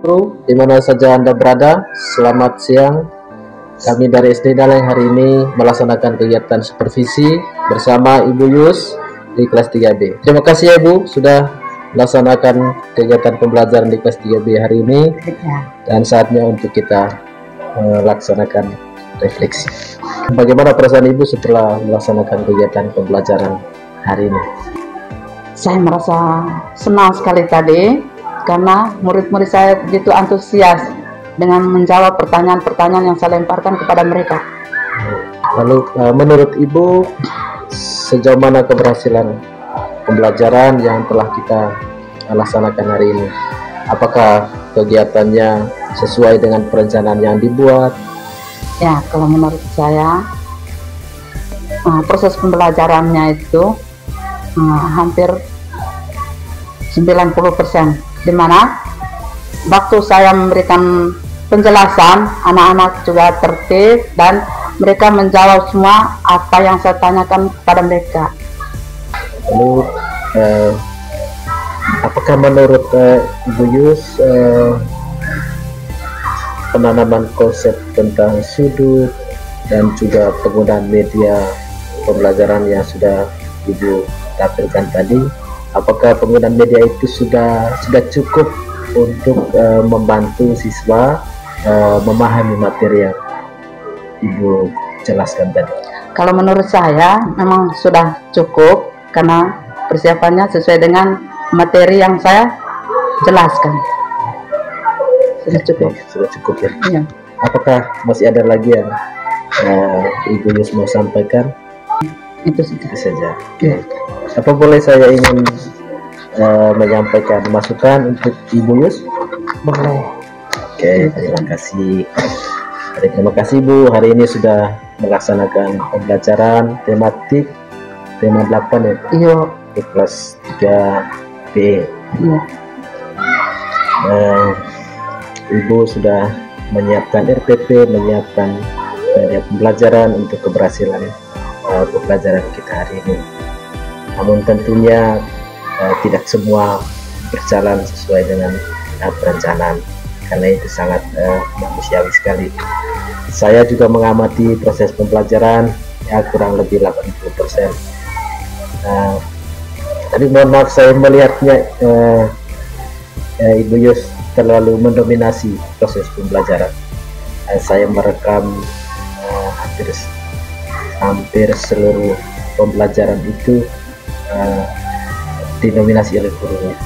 Guru, di mana saja Anda berada, selamat siang. Kami dari SD Daleng hari ini melaksanakan kegiatan supervisi bersama Ibu Yus di kelas 3B. Terima kasih ya Bu, sudah melaksanakan kegiatan pembelajaran di kelas 3B hari ini. Dan saatnya untuk kita melaksanakan refleksi. Bagaimana perasaan Ibu setelah melaksanakan kegiatan pembelajaran hari ini? Saya merasa senang sekali tadi karena murid-murid saya begitu antusias dengan menjawab pertanyaan-pertanyaan yang saya lemparkan kepada mereka. Lalu menurut Ibu sejauh mana keberhasilan pembelajaran yang telah kita laksanakan hari ini? Apakah kegiatannya sesuai dengan perencanaan yang dibuat? Ya, kalau menurut saya proses pembelajarannya itu hampir 90%, di mana waktu saya memberikan penjelasan, anak-anak juga tertib dan mereka menjawab semua apa yang saya tanyakan kepada mereka. Lalu apakah menurut Ibu Yus penanaman konsep tentang sudut dan juga penggunaan media pembelajaran yang sudah Ibu tampilkan tadi, apakah penggunaan media itu sudah cukup untuk membantu siswa memahami materi yang Ibu jelaskan tadi? Kalau menurut saya memang sudah cukup karena persiapannya sesuai dengan materi yang saya jelaskan. Sudah cukup. Sudah cukup ya. Iya. Apakah masih ada lagi yang Ibu Yus mau sampaikan? Itu saja. Oke. Apa boleh saya ingin menyampaikan masukan untuk Ibu Yus? Boleh. Oke, terima kasih. Terima kasih Bu, hari ini sudah melaksanakan pembelajaran tematik tema 8 ya. Iya. Di kelas 3B. Iya. Ibu sudah menyiapkan RPP, menyiapkan pembelajaran untuk keberhasilan pembelajaran kita hari ini. Namun tentunya tidak semua berjalan sesuai dengan perencanaan, karena itu sangat manusiawi sekali. Saya juga mengamati proses pembelajaran ya kurang lebih 80%. Tapi mohon maaf saya melihatnya Ibu Yus terlalu mendominasi proses pembelajaran. Saya merekam hampir seluruh pembelajaran itu didominasi oleh gurunya.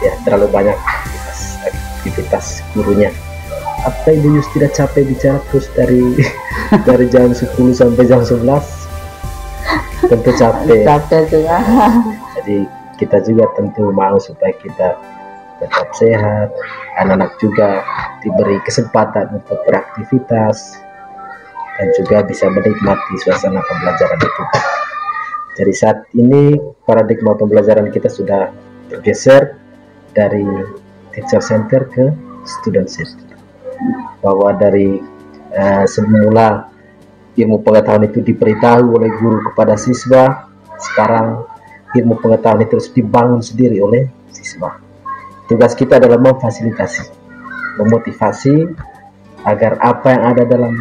Ya, terlalu banyak aktivitas gurunya. Apa Ibu Yus tidak capek bicara terus dari jam 10 sampai jam 11? Tentu capek. Capek juga. Jadi kita juga tentu mau supaya kita tetap sehat, anak-anak juga diberi kesempatan untuk beraktivitas dan juga bisa menikmati suasana pembelajaran itu. Jadi saat ini paradigma pembelajaran kita sudah bergeser dari teacher center ke student center, bahwa dari semula ilmu pengetahuan itu diberitahu oleh guru kepada siswa, sekarang ilmu pengetahuan itu harus dibangun sendiri oleh siswa. Tugas kita adalah memfasilitasi, memotivasi agar apa yang ada dalam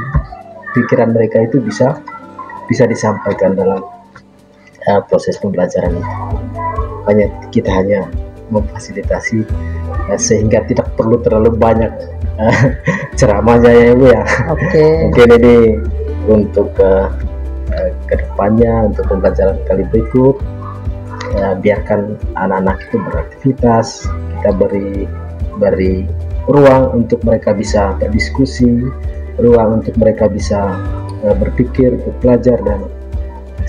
pikiran mereka itu bisa disampaikan dalam proses pembelajaran itu. Makanya kita hanya memfasilitasi sehingga tidak perlu terlalu banyak ceramahnya ya Ibu ya. Oke. Mungkin ini untuk kedepannya, untuk pembelajaran kali berikut, biarkan anak-anak itu beraktivitas, kita beri ruang untuk mereka bisa berdiskusi, ruang untuk mereka bisa berpikir, belajar dan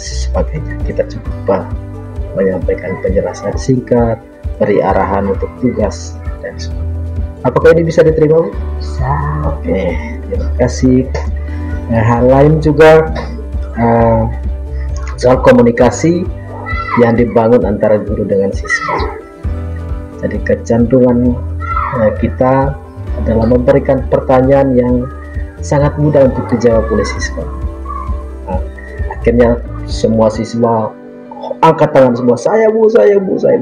sebagainya. Kita cukup menyampaikan penjelasan singkat, beri arahan untuk tugas dan sebagainya. Apakah ini bisa diterima Bu? Bisa. Oke, terima kasih. Hal lain juga soal komunikasi yang dibangun antara guru dengan siswa. Jadi kecenderungan kita adalah memberikan pertanyaan yang sangat mudah untuk dijawab oleh siswa. Akhirnya semua siswa angkat tangan semua, saya bu,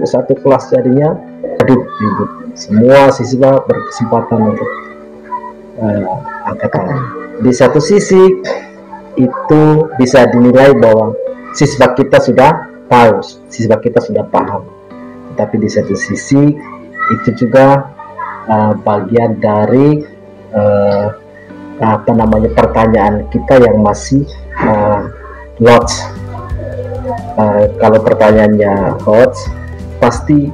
satu kelas jadinya, aduh ibu, semua siswa berkesempatan untuk angkat tangan. Di satu sisi itu bisa dinilai bahwa siswa kita sudah tahu, siswa kita sudah paham. Tetapi di satu sisi itu juga bagian dari pertanyaan kita yang masih lost. Kalau pertanyaannya hoax, pasti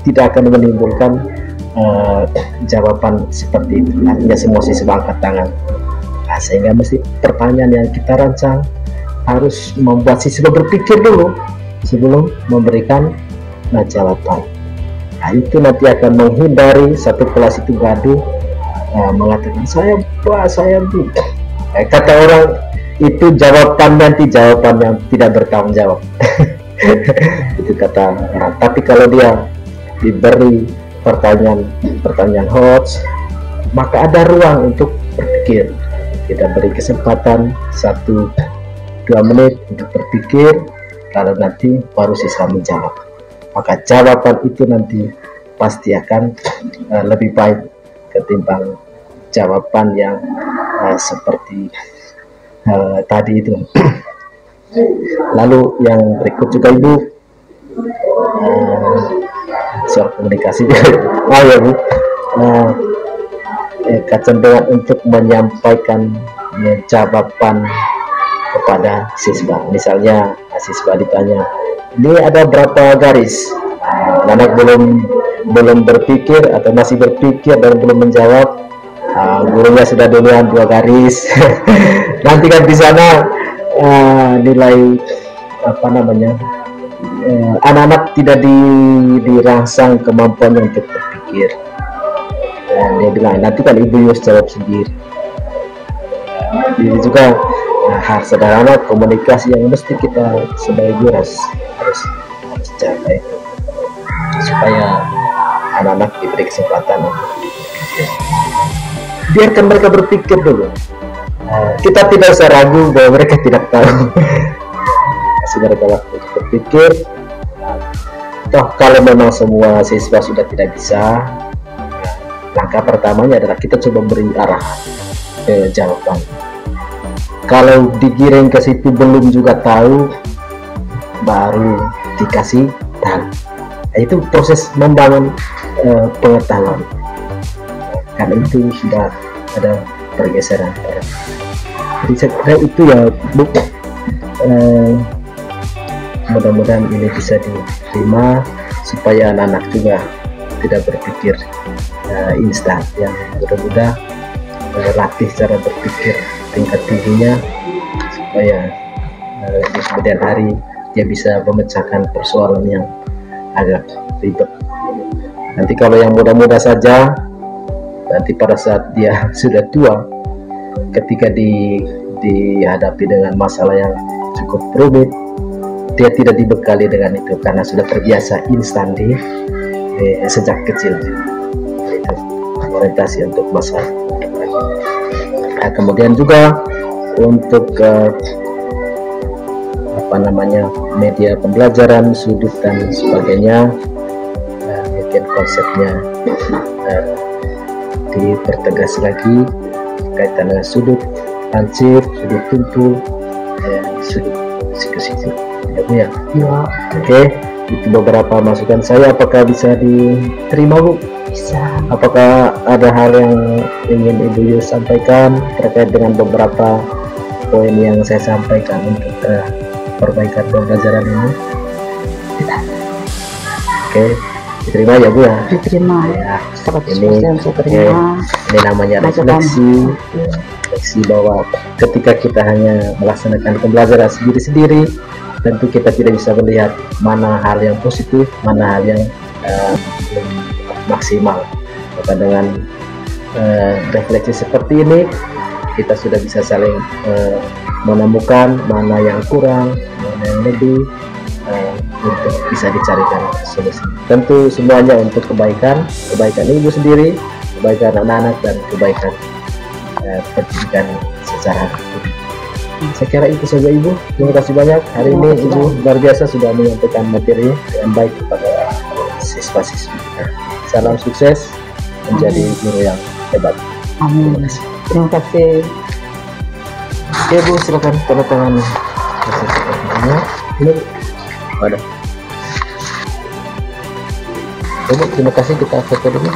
tidak akan menimbulkan jawaban seperti itu. Artinya semua siswa angkat tangan. Nah, sehingga mesti pertanyaan yang kita rancang harus membuat siswa berpikir dulu sebelum memberikan jawaban. Nah, itu nanti akan menghindari satu kelas itu gaduh, mengatakan saya Bu. Kata orang itu jawaban nanti jawaban yang tidak bertanggung jawab. Itu kata orang. Tapi kalau dia diberi pertanyaan hoax, maka ada ruang untuk berpikir. Kita beri kesempatan 1-2 menit untuk berpikir, lalu nanti baru siswa menjawab. Maka jawaban itu nanti pasti akan lebih baik ketimbang jawaban yang seperti tadi itu. Lalu yang berikut juga Ibu, soal komunikasi. Ya Bu, kecenderungan untuk menyampaikan jawaban kepada siswa. Misalnya siswa ditanya, ini ada berapa garis? Anak belum berpikir atau masih berpikir dan belum menjawab, gurunya sudah duluan 2 garis. Nanti kan di sana nilai anak-anak tidak dirangsang kemampuannya untuk berpikir. Dan dia bilang nanti kan Ibu Yus jawab sendiri. Ini juga hal sederhana komunikasi yang mesti kita sebagai guru harus jaga itu, supaya anak-anak diberi kesempatan untuk berpikir. Biarkan mereka berpikir dulu. Kita tidak usah ragu bahwa mereka tidak tahu. Kasih mereka waktu untuk berpikir. Toh kalau memang semua siswa sudah tidak bisa, langkah pertamanya adalah kita coba beri arahan ke jawaban. Kalau digiring ke situ belum juga tahu, baru dikasih tahu. Nah, itu proses membangun pengetahuan. Karena itu sudah ada pergeseran. Jadi saya kira itu ya Bu. Mudah-mudahan ini bisa diterima supaya anak-anak juga tidak berpikir instan, yang mudah-mudahan latih cara berpikir tingkat tingginya supaya di kemudian hari dia bisa memecahkan persoalan yang agak ribet. Nanti kalau yang mudah-mudah saja, nanti pada saat dia sudah tua, ketika dihadapi dengan masalah yang cukup rumit, dia tidak dibekali dengan itu karena sudah terbiasa instan sejak kecil. Itu orientasi untuk masa depan. Nah, kemudian juga untuk media pembelajaran, sudut dan sebagainya, mungkin konsepnya dipertegas lagi kaitan dengan sudut lancip, sudut tumpul, sudut siku-siku. Ya. Oke, itu beberapa masukan saya. Apakah bisa diterima Bu? Bisa. Apakah ada hal yang ingin Ibu Yus sampaikan terkait dengan beberapa poin yang saya sampaikan untuk perbaikan pembelajaran ini? Tidak. Oke, diterima ya Bu ya? Diterima Ya. 100% saya terima. Ini namanya refleksi bahwa ketika kita hanya melaksanakan pembelajaran sendiri-sendiri, tentu kita tidak bisa melihat mana hal yang positif, mana hal yang maksimal. Maka dengan refleksi seperti ini, kita sudah bisa saling menemukan mana yang kurang, mana yang lebih, untuk bisa dicarikan solusi. Tentu semuanya untuk kebaikan Ibu sendiri, kebaikan anak-anak, dan kebaikan pendidikan secara umum. Saya kira itu saja Ibu. Terima kasih banyak. Hari ini Ibu luar biasa sudah menyampaikan materi dengan baik kepada siswa-siswi kita. salam sukses menjadi guru yang hebat. Amin. Terima kasih. Terima kasih. Ya Bu, silakan tanda tangan. Ini ada. Bu, terima kasih, kita foto dulu.